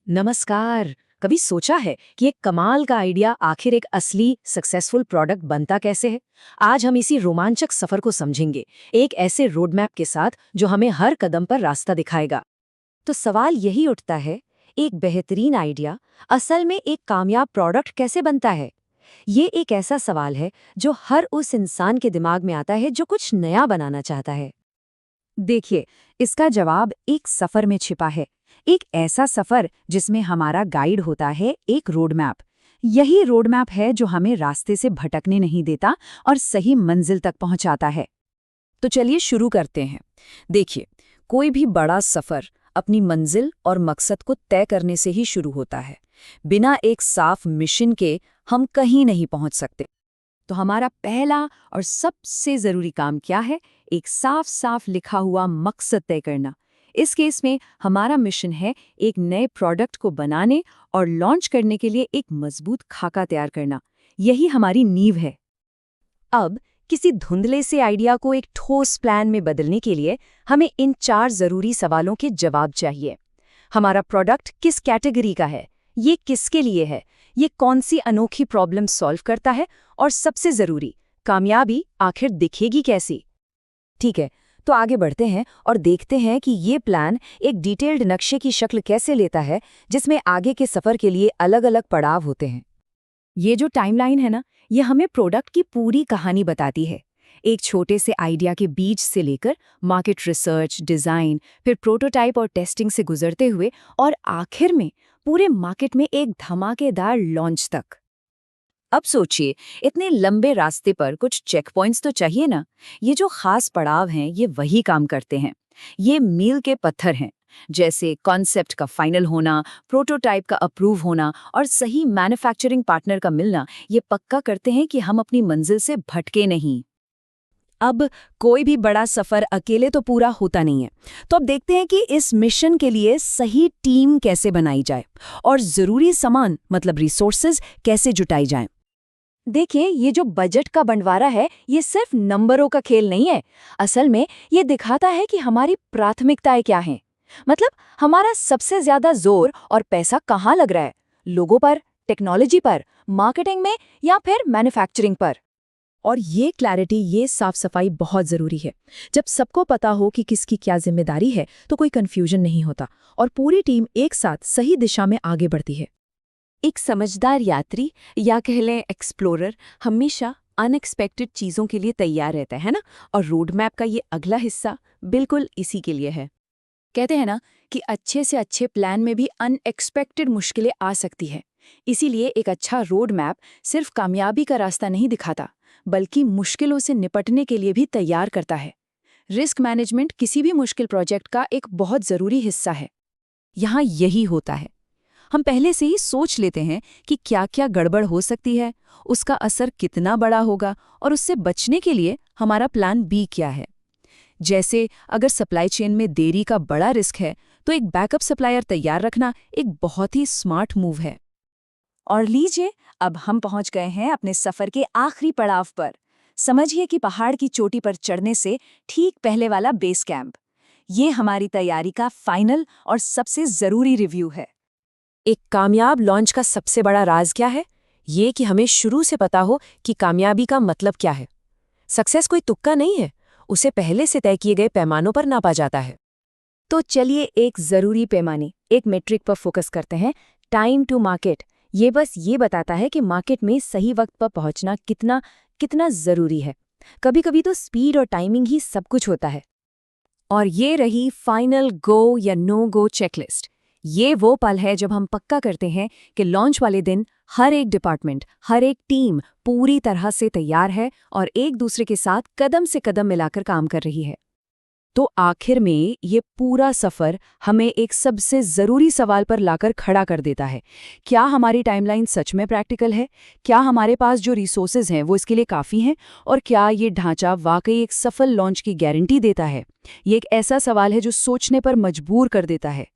नमस्कार। कभी सोचा है कि एक कमाल का आइडिया आखिर एक असली सक्सेसफुल प्रोडक्ट बनता कैसे है? आज हम इसी रोमांचक सफर को समझेंगे, एक ऐसे रोड मैप के साथ जो हमें हर कदम पर रास्ता दिखाएगा। तो सवाल यही उठता है, एक बेहतरीन आइडिया असल में एक कामयाब प्रोडक्ट कैसे बनता है? ये एक ऐसा सवाल है जो हर उस इंसान के दिमाग में आता है जो कुछ नया बनाना चाहता है। देखिए, इसका जवाब एक सफर में छिपा है। एक ऐसा सफर जिसमें हमारा गाइड होता है एक रोड मैप। यही रोड मैप है जो हमें रास्ते से भटकने नहीं देता और सही मंजिल तक पहुंचाता है। तो चलिए शुरू करते हैं। देखिए, कोई भी बड़ा सफर अपनी मंजिल और मकसद को तय करने से ही शुरू होता है। बिना एक साफ मिशन के हम कहीं नहीं पहुंच सकते। तो हमारा पहला और सबसे जरूरी काम क्या है? एक साफ साफ लिखा हुआ मकसद तय करना। इस केस में हमारा मिशन है एक नए प्रोडक्ट को बनाने और लॉन्च करने के लिए एक मजबूत खाका तैयार करना। यही हमारी नींव है। अब किसी धुंधले से आइडिया को एक ठोस प्लान में बदलने के लिए हमें इन 4 जरूरी सवालों के जवाब चाहिए। हमारा प्रोडक्ट किस कैटेगरी का है? ये किसके लिए है? ये कौन सी अनोखी प्रॉब्लम सॉल्व करता है? और सबसे जरूरी, कामयाबी आखिर दिखेगी कैसी? ठीक है, तो आगे बढ़ते हैं और देखते हैं कि ये प्लान एक डिटेल्ड नक्शे की शक्ल कैसे लेता है, जिसमें आगे के सफर के लिए अलग-अलग पड़ाव होते हैं। ये जो टाइमलाइन है ना, ये हमें प्रोडक्ट की पूरी कहानी बताती है। एक छोटे से आइडिया के बीज से लेकर मार्केट रिसर्च, डिजाइन, फिर प्रोटोटाइप और टेस्टिंग से गुजरते हुए और आखिर में पूरे मार्केट में एक धमाकेदार लॉन्च तक। अब सोचिए, इतने लंबे रास्ते पर कुछ चेक पॉइंट्स तो चाहिए ना। ये जो खास पड़ाव हैं, ये वही काम करते हैं। ये मील के पत्थर हैं, जैसे कॉन्सेप्ट का फाइनल होना, प्रोटोटाइप का अप्रूव होना और सही मैन्युफैक्चरिंग पार्टनर का मिलना। ये पक्का करते हैं कि हम अपनी मंजिल से भटके नहीं। अब कोई भी बड़ा सफर अकेले तो पूरा होता नहीं है। तो अब देखते हैं कि इस मिशन के लिए सही टीम कैसे बनाई जाए और जरूरी सामान मतलब रिसोर्सेज कैसे जुटाई जाए। देखिए, ये जो बजट का बंटवारा है, ये सिर्फ नंबरों का खेल नहीं है। असल में ये दिखाता है कि हमारी प्राथमिकताएं क्या हैं। मतलब हमारा सबसे ज्यादा जोर और पैसा कहाँ लग रहा है? लोगों पर, टेक्नोलॉजी पर, मार्केटिंग में या फिर मैन्युफैक्चरिंग पर? और ये क्लैरिटी, ये साफ सफाई बहुत जरूरी है। जब सबको पता हो कि किसकी क्या जिम्मेदारी है, तो कोई कंफ्यूजन नहीं होता और पूरी टीम एक साथ सही दिशा में आगे बढ़ती है। एक समझदार यात्री या कह लें एक्सप्लोरर हमेशा अनएक्सपेक्टेड चीजों के लिए तैयार रहता है ना, और रोड मैप का ये अगला हिस्सा बिल्कुल इसी के लिए है। कहते हैं ना कि अच्छे से अच्छे प्लान में भी अनएक्सपेक्टेड मुश्किलें आ सकती है। इसीलिए एक अच्छा रोड मैप सिर्फ कामयाबी का रास्ता नहीं दिखाता, बल्कि मुश्किलों से निपटने के लिए भी तैयार करता है। रिस्क मैनेजमेंट किसी भी मुश्किल प्रोजेक्ट का एक बहुत जरूरी हिस्सा है। यहाँ यही होता है, हम पहले से ही सोच लेते हैं कि क्या क्या गड़बड़ हो सकती है, उसका असर कितना बड़ा होगा और उससे बचने के लिए हमारा प्लान बी क्या है। जैसे अगर सप्लाई चेन में देरी का बड़ा रिस्क है, तो एक बैकअप सप्लायर तैयार रखना एक बहुत ही स्मार्ट मूव है। और लीजिए, अब हम पहुंच गए हैं अपने सफर के आखिरी पड़ाव पर। समझिए कि पहाड़ की चोटी पर चढ़ने से ठीक पहले वाला बेस कैंप। ये हमारी तैयारी का फाइनल और सबसे जरूरी रिव्यू है। एक कामयाब लॉन्च का सबसे बड़ा राज क्या है? ये कि हमें शुरू से पता हो कि कामयाबी का मतलब क्या है। सक्सेस कोई तुक्का नहीं है, उसे पहले से तय किए गए पैमानों पर नापा जाता है। तो चलिए एक जरूरी पैमाने, एक मेट्रिक पर फोकस करते हैं, टाइम टू मार्केट। ये बस ये बताता है कि मार्केट में सही वक्त पर पहुंचना कितना कितना जरूरी है। कभी कभी तो स्पीड और टाइमिंग ही सब कुछ होता है। और ये रही फाइनल गो या नो गो चेकलिस्ट। ये वो पल है जब हम पक्का करते हैं कि लॉन्च वाले दिन हर एक डिपार्टमेंट, हर एक टीम पूरी तरह से तैयार है और एक दूसरे के साथ कदम से कदम मिलाकर काम कर रही है। तो आखिर में ये पूरा सफर हमें एक सबसे जरूरी सवाल पर लाकर खड़ा कर देता है। क्या हमारी टाइमलाइन सच में प्रैक्टिकल है? क्या हमारे पास जो रिसोर्सेज हैं वो इसके लिए काफ़ी हैं? और क्या ये ढांचा वाकई एक सफल लॉन्च की गारंटी देता है? ये एक ऐसा सवाल है जो सोचने पर मजबूर कर देता है।